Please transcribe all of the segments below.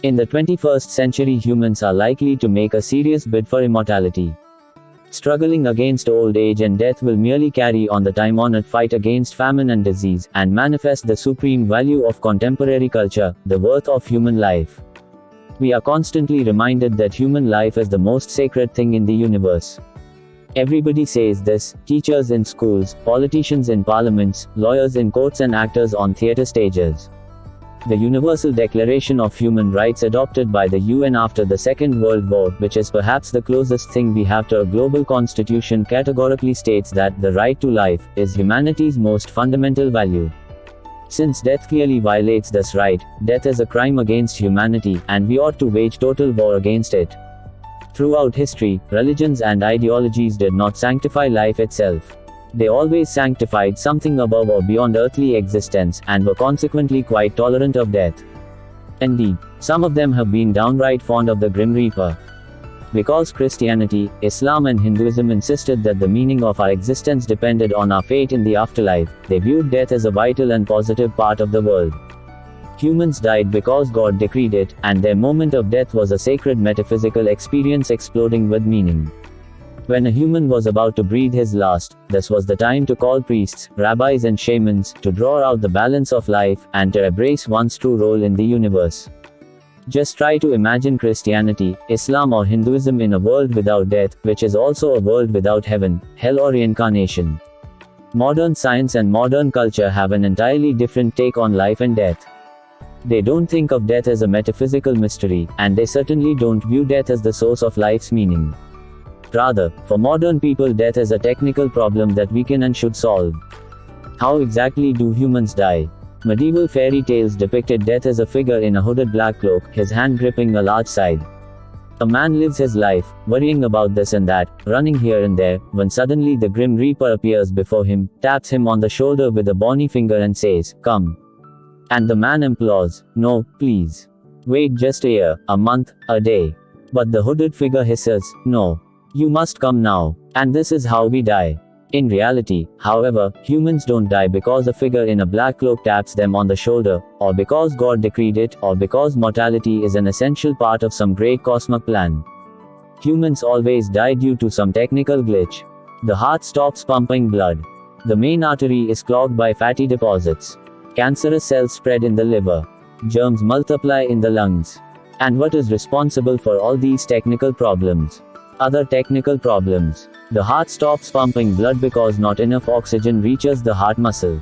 In the 21st century, humans are likely to make a serious bid for immortality. Struggling against old age and death will merely carry on the time-honored fight against famine and disease, and manifest the supreme value of contemporary culture, the worth of human life. We are constantly reminded that human life is the most sacred thing in the universe. Everybody says this: teachers in schools, politicians in parliaments, lawyers in courts, and actors on theatre stages. The Universal Declaration of Human Rights, adopted by the UN after the Second World War, which is perhaps the closest thing we have to a global constitution, categorically states that the right to life is humanity's most fundamental value. Since death clearly violates this right, death is a crime against humanity, and we ought to wage total war against it. Throughout history, religions and ideologies did not sanctify life itself. They always sanctified something above or beyond earthly existence, and were consequently quite tolerant of death. Indeed, some of them have been downright fond of the Grim Reaper. Because Christianity, Islam and Hinduism insisted that the meaning of our existence depended on our fate in the afterlife, they viewed death as a vital and positive part of the world. Humans died because God decreed it, and their moment of death was a sacred metaphysical experience exploding with meaning. When a human was about to breathe his last, this was the time to call priests, rabbis and shamans, to draw out the balance of life, and to embrace one's true role in the universe. Just try to imagine Christianity, Islam or Hinduism in a world without death, which is also a world without heaven, hell or reincarnation. Modern science and modern culture have an entirely different take on life and death. They don't think of death as a metaphysical mystery, and they certainly don't view death as the source of life's meaning. Rather, for modern people, death is a technical problem that we can and should solve. How exactly do humans die? Medieval fairy tales depicted death as a figure in a hooded black cloak, his hand gripping a large scythe. A man lives his life, worrying about this and that, running here and there, when suddenly the Grim Reaper appears before him, taps him on the shoulder with a bony finger and says, "Come." And the man implores, "No, please. Wait just a year, a month, a day." But the hooded figure hisses, "No. You must come now." And this is how we die. In reality, however, humans don't die because a figure in a black cloak taps them on the shoulder, or because God decreed it, or because mortality is an essential part of some great cosmic plan. Humans always die due to some technical glitch. The heart stops pumping blood. The main artery is clogged by fatty deposits. Cancerous cells spread in the liver. Germs multiply in the lungs. And what is responsible for all these technical problems? Other technical problems. The heart stops pumping blood because not enough oxygen reaches the heart muscle.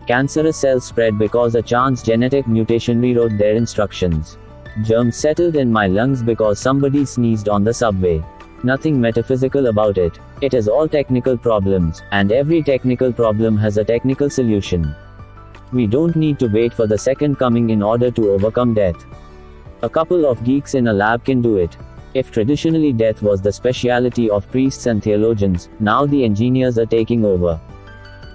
Cancerous cells spread because a chance genetic mutation rewrote their instructions. Germs settled in my lungs because somebody sneezed on the subway. Nothing metaphysical about it. It is all technical problems, and every technical problem has a technical solution. We don't need to wait for the second coming in order to overcome death. A couple of geeks in a lab can do it. If traditionally death was the specialty of priests and theologians, now the engineers are taking over.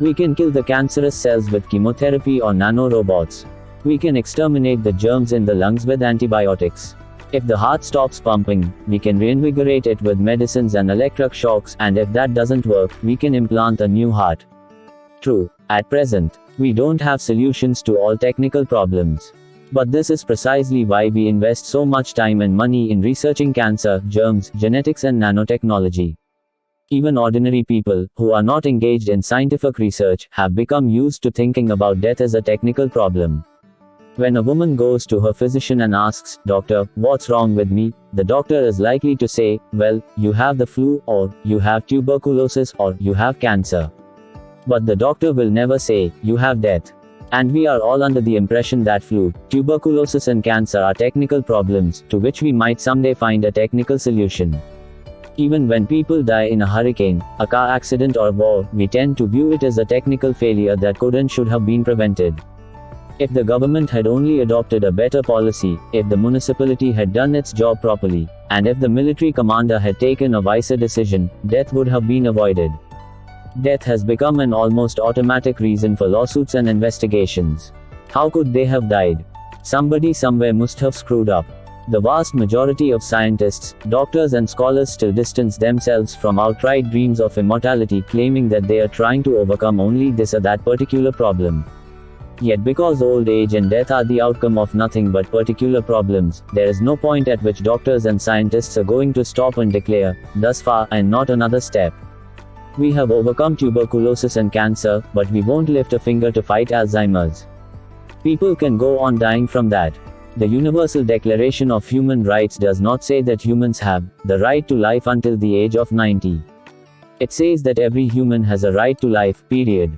We can kill the cancerous cells with chemotherapy or nanorobots. We can exterminate the germs in the lungs with antibiotics. If the heart stops pumping, we can reinvigorate it with medicines and electric shocks, and if that doesn't work, we can implant a new heart. True, at present, we don't have solutions to all technical problems. But this is precisely why we invest so much time and money in researching cancer, germs, genetics and nanotechnology. Even ordinary people, who are not engaged in scientific research, have become used to thinking about death as a technical problem. When a woman goes to her physician and asks, "Doctor, what's wrong with me?" the doctor is likely to say, "Well, you have the flu, or you have tuberculosis, or you have cancer." But the doctor will never say, "You have death." And we are all under the impression that flu, tuberculosis and cancer are technical problems, to which we might someday find a technical solution. Even when people die in a hurricane, a car accident or war, we tend to view it as a technical failure that could and should have been prevented. If the government had only adopted a better policy, if the municipality had done its job properly, and if the military commander had taken a wiser decision, death would have been avoided. Death has become an almost automatic reason for lawsuits and investigations. How could they have died? Somebody somewhere must have screwed up. The vast majority of scientists, doctors and scholars still distance themselves from outright dreams of immortality, claiming that they are trying to overcome only this or that particular problem. Yet because old age and death are the outcome of nothing but particular problems, there is no point at which doctors and scientists are going to stop and declare, "Thus far, and not another step." We have overcome tuberculosis and cancer, but we won't lift a finger to fight Alzheimer's. People can go on dying from that. The Universal Declaration of Human Rights does not say that humans have the right to life until the age of 90. It says that every human has a right to life, period.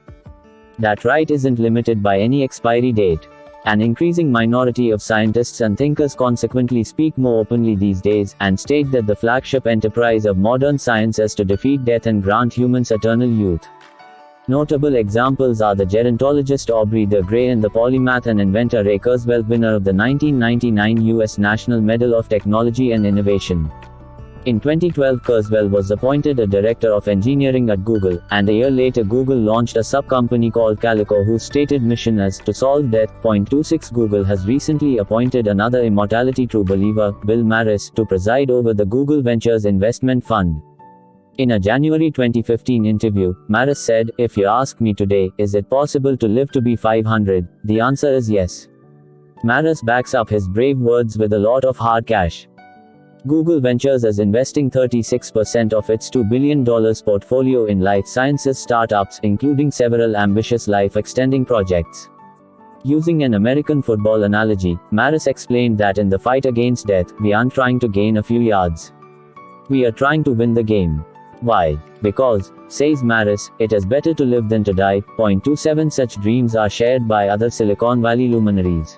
That right isn't limited by any expiry date. An increasing minority of scientists and thinkers consequently speak more openly these days, and state that the flagship enterprise of modern science is to defeat death and grant humans eternal youth. Notable examples are the gerontologist Aubrey de Grey and the polymath and inventor Ray Kurzweil, winner of the 1999 U.S. National Medal of Technology and Innovation. In 2012, Kurzweil was appointed a director of engineering at Google, and a year later Google launched a sub-company called Calico whose stated mission is to solve death. 26 Google has recently appointed another immortality true believer, Bill Maris, to preside over the Google Ventures Investment Fund. In a January 2015 interview, Maris said, "If you ask me today, is it possible to live to be 500, the answer is yes." Maris backs up his brave words with a lot of hard cash. Google Ventures is investing 36% of its $2 billion portfolio in life sciences startups, including several ambitious life-extending projects. Using an American football analogy, Maris explained that in the fight against death, we aren't trying to gain a few yards. We are trying to win the game. Why? Because, says Maris, it is better to live than to die. 27 Such dreams are shared by other Silicon Valley luminaries.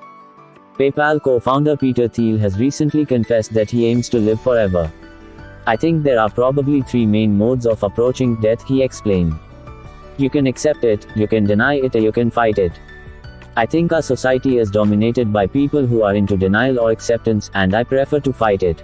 PayPal co-founder Peter Thiel has recently confessed that he aims to live forever. "I think there are probably three main modes of approaching death," he explained. "You can accept it, you can deny it, or you can fight it. I think our society is dominated by people who are into denial or acceptance, and I prefer to fight it."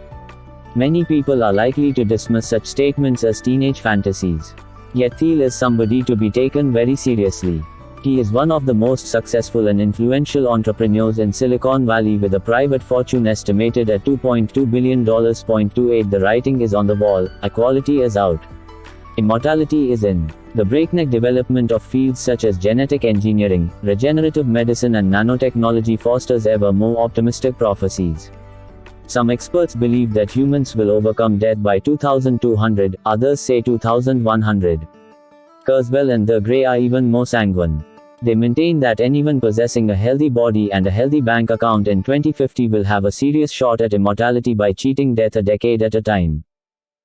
Many people are likely to dismiss such statements as teenage fantasies. Yet Thiel is somebody to be taken very seriously. He is one of the most successful and influential entrepreneurs in Silicon Valley, with a private fortune estimated at $2.2 billion. 28 The writing is on the wall, equality is out. Immortality is in. The breakneck development of fields such as genetic engineering, regenerative medicine and nanotechnology fosters ever more optimistic prophecies. Some experts believe that humans will overcome death by 2200, others say 2100. Kurzweil and de Grey are even more sanguine. They maintain that anyone possessing a healthy body and a healthy bank account in 2050 will have a serious shot at immortality by cheating death a decade at a time.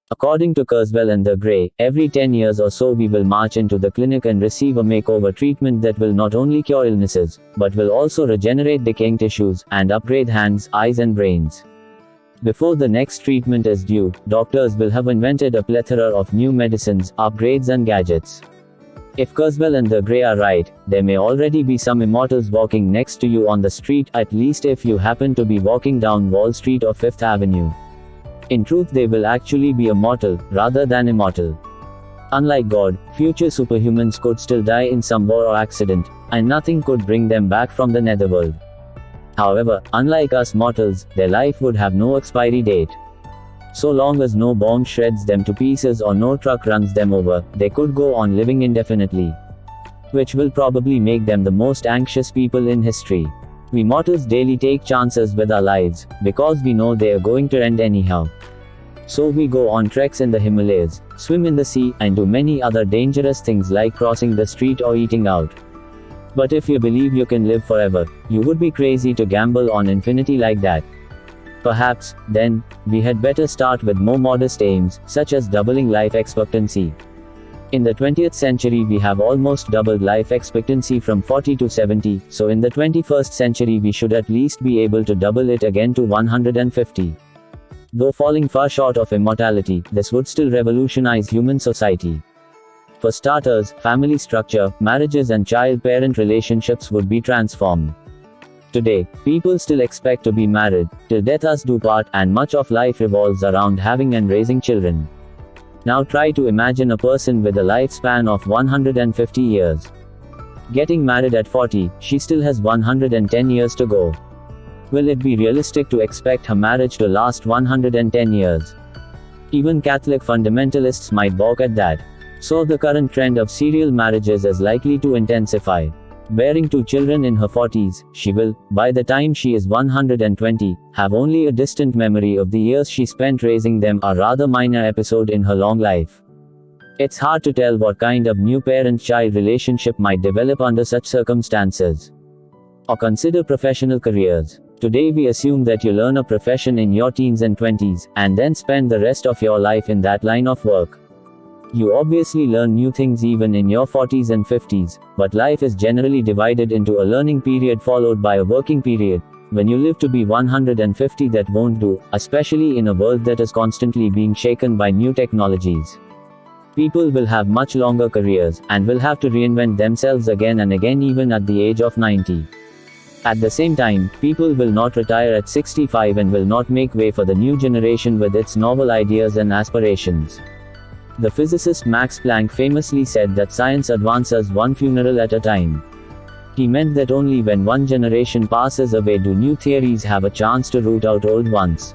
According to Kurzweil and de Grey, every 10 years or so we will march into the clinic and receive a makeover treatment that will not only cure illnesses, but will also regenerate decaying tissues, and upgrade hands, eyes and brains. Before the next treatment is due, doctors will have invented a plethora of new medicines, upgrades and gadgets. If Kurzweil and de Grey are right, there may already be some immortals walking next to you on the street, at least if you happen to be walking down Wall Street or Fifth Avenue. In truth, they will actually be immortal, rather than immortal. Unlike God, future superhumans could still die in some war or accident, and nothing could bring them back from the netherworld. However, unlike us mortals, their life would have no expiry date. So long as no bomb shreds them to pieces or no truck runs them over, they could go on living indefinitely. Which will probably make them the most anxious people in history. We mortals daily take chances with our lives, because we know they are going to end anyhow. So we go on treks in the Himalayas, swim in the sea, and do many other dangerous things like crossing the street or eating out. But if you believe you can live forever, you would be crazy to gamble on infinity like that. Perhaps, then, we had better start with more modest aims, such as doubling life expectancy. In the 20th century we have almost doubled life expectancy from 40 to 70, so in the 21st century we should at least be able to double it again to 150. Though falling far short of immortality, this would still revolutionize human society. For starters, family structure, marriages and child-parent relationships would be transformed. Today, people still expect to be married, till death us do part, and much of life revolves around having and raising children. Now try to imagine a person with a lifespan of 150 years. Getting married at 40, she still has 110 years to go. Will it be realistic to expect her marriage to last 110 years? Even Catholic fundamentalists might balk at that. So the current trend of serial marriages is likely to intensify. Bearing 2 children in her 40s, she will, by the time she is 120, have only a distant memory of the years she spent raising them, a rather minor episode in her long life. It's hard to tell what kind of new parent-child relationship might develop under such circumstances. Or consider professional careers. Today we assume that you learn a profession in your teens and 20s, and then spend the rest of your life in that line of work. You obviously learn new things even in your 40s and 50s, but life is generally divided into a learning period followed by a working period. When you live to be 150, that won't do, especially in a world that is constantly being shaken by new technologies. People will have much longer careers, and will have to reinvent themselves again and again even at the age of 90. At the same time, people will not retire at 65 and will not make way for the new generation with its novel ideas and aspirations. The physicist Max Planck famously said that science advances one funeral at a time. He meant that only when one generation passes away do new theories have a chance to root out old ones.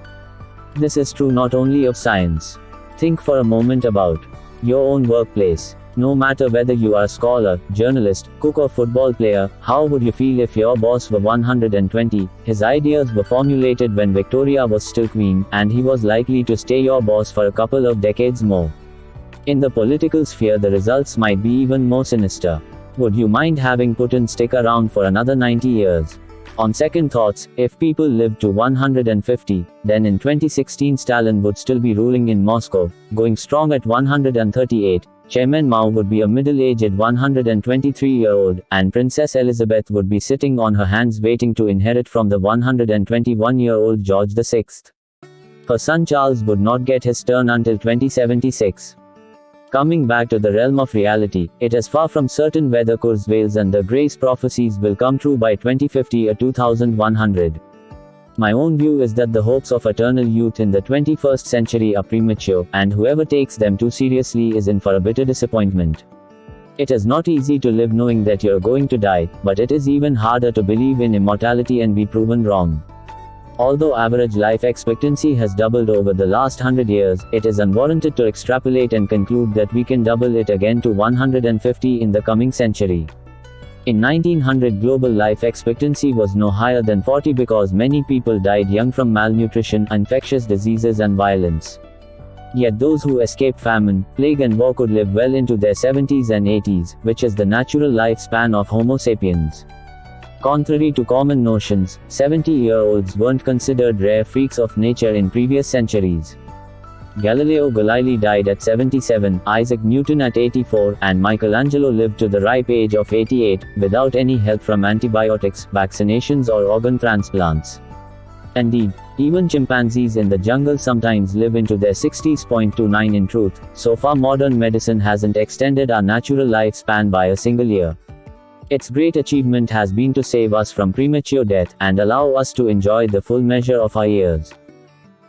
This is true not only of science. Think for a moment about your own workplace. No matter whether you are a scholar, journalist, cook or football player, how would you feel if your boss were 120, his ideas were formulated when Victoria was still queen, and he was likely to stay your boss for a couple of decades more? In the political sphere, the results might be even more sinister. Would you mind having Putin stick around for another 90 years? On second thoughts, if people lived to 150, then in 2016 Stalin would still be ruling in Moscow, going strong at 138, Chairman Mao would be a middle-aged 123-year-old, and Princess Elizabeth would be sitting on her hands waiting to inherit from the 121-year-old George VI. Her son Charles would not get his turn until 2076. Coming back to the realm of reality, it is far from certain whether Kurzweil's and the Gray's prophecies will come true by 2050 or 2100. My own view is that the hopes of eternal youth in the 21st century are premature, and whoever takes them too seriously is in for a bitter disappointment. It is not easy to live knowing that you're going to die, but it is even harder to believe in immortality and be proven wrong. Although average life expectancy has doubled over the last 100 years, it is unwarranted to extrapolate and conclude that we can double it again to 150 in the coming century. In 1900, global life expectancy was no higher than 40 because many people died young from malnutrition, infectious diseases and violence. Yet those who escaped famine, plague and war could live well into their 70s and 80s, which is the natural lifespan of Homo sapiens. Contrary to common notions, 70-year-olds weren't considered rare freaks of nature in previous centuries. Galileo Galilei died at 77, Isaac Newton at 84, and Michelangelo lived to the ripe age of 88, without any help from antibiotics, vaccinations or organ transplants. Indeed, even chimpanzees in the jungle sometimes live into their 60s. 29 In truth, so far modern medicine hasn't extended our natural lifespan by a single year. Its great achievement has been to save us from premature death, and allow us to enjoy the full measure of our years.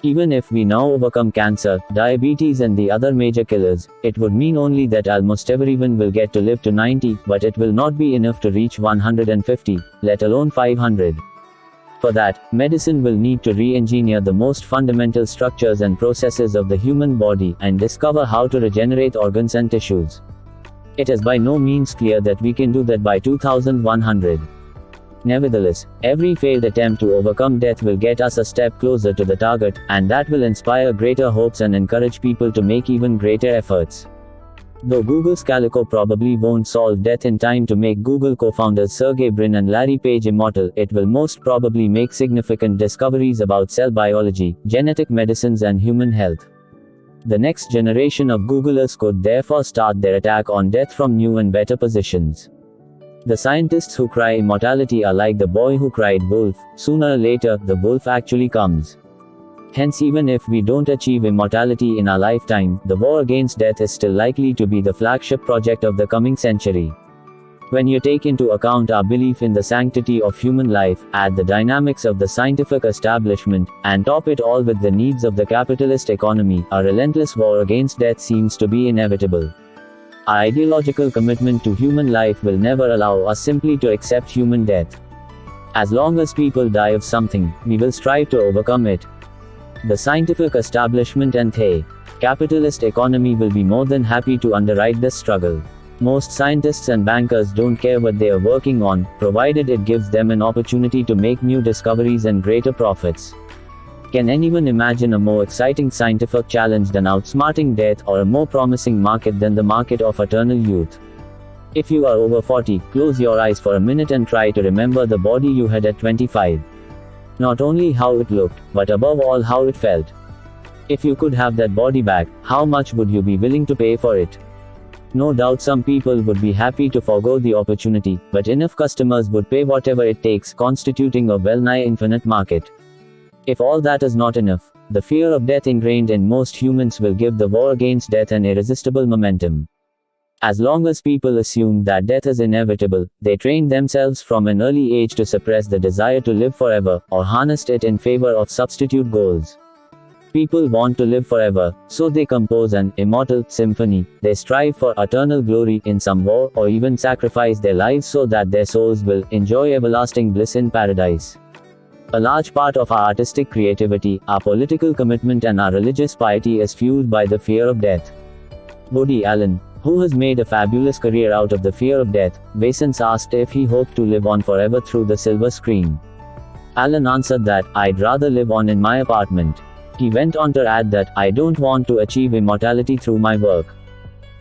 Even if we now overcome cancer, diabetes and the other major killers, it would mean only that almost everyone will get to live to 90, but it will not be enough to reach 150, let alone 500. For that, medicine will need to re-engineer the most fundamental structures and processes of the human body, and discover how to regenerate organs and tissues. It is by no means clear that we can do that by 2100. Nevertheless, every failed attempt to overcome death will get us a step closer to the target, and that will inspire greater hopes and encourage people to make even greater efforts. Though Google's Calico probably won't solve death in time to make Google co-founders Sergey Brin and Larry Page immortal, it will most probably make significant discoveries about cell biology, genetic medicines and human health. The next generation of Googlers could therefore start their attack on death from new and better positions. The scientists who cry immortality are like the boy who cried wolf. Sooner or later, the wolf actually comes. Hence, even if we don't achieve immortality in our lifetime, the war against death is still likely to be the flagship project of the coming century. When you take into account our belief in the sanctity of human life, add the dynamics of the scientific establishment, and top it all with the needs of the capitalist economy, a relentless war against death seems to be inevitable. Our ideological commitment to human life will never allow us simply to accept human death. As long as people die of something, we will strive to overcome it. The scientific establishment and the capitalist economy will be more than happy to underwrite this struggle. Most scientists and bankers don't care what they are working on, provided it gives them an opportunity to make new discoveries and greater profits. Can anyone imagine a more exciting scientific challenge than outsmarting death, or a more promising market than the market of eternal youth? If you are over 40, close your eyes for a minute and try to remember the body you had at 25. Not only how it looked, but above all how it felt. If you could have that body back, how much would you be willing to pay for it? No doubt some people would be happy to forego the opportunity, but enough customers would pay whatever it takes, constituting a well-nigh infinite market. If all that is not enough, the fear of death ingrained in most humans will give the war against death an irresistible momentum. As long as people assume that death is inevitable, they train themselves from an early age to suppress the desire to live forever, or harness it in favor of substitute goals. People want to live forever, so they compose an immortal symphony. They strive for eternal glory in some war, or even sacrifice their lives so that their souls will enjoy everlasting bliss in paradise. A large part of our artistic creativity, our political commitment, and our religious piety is fueled by the fear of death. Woody Allen, who has made a fabulous career out of the fear of death, once asked if he hoped to live on forever through the silver screen. Allen answered that, "I'd rather live on in my apartment." He went on to add that, "I don't want to achieve immortality through my work.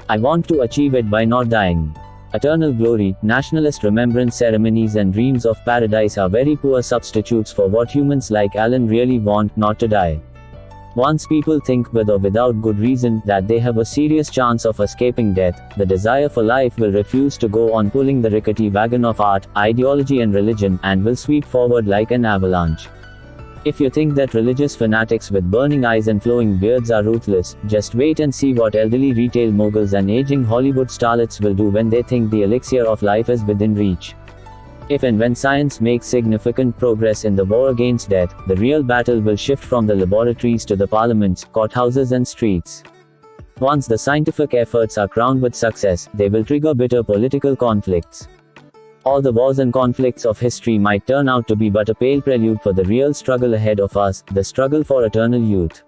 I want to achieve it by not dying." Eternal glory, nationalist remembrance ceremonies, and dreams of paradise are very poor substitutes for what humans like Allen really want: not to die. Once people think, with or without good reason, that they have a serious chance of escaping death, the desire for life will refuse to go on pulling the rickety wagon of art, ideology, and religion, and will sweep forward like an avalanche. If you think that religious fanatics with burning eyes and flowing beards are ruthless, just wait and see what elderly retail moguls and aging Hollywood starlets will do when they think the elixir of life is within reach. If and when science makes significant progress in the war against death, the real battle will shift from the laboratories to the parliaments, courthouses, and streets. Once the scientific efforts are crowned with success, they will trigger bitter political conflicts. All the wars and conflicts of history might turn out to be but a pale prelude for the real struggle ahead of us, the struggle for eternal youth.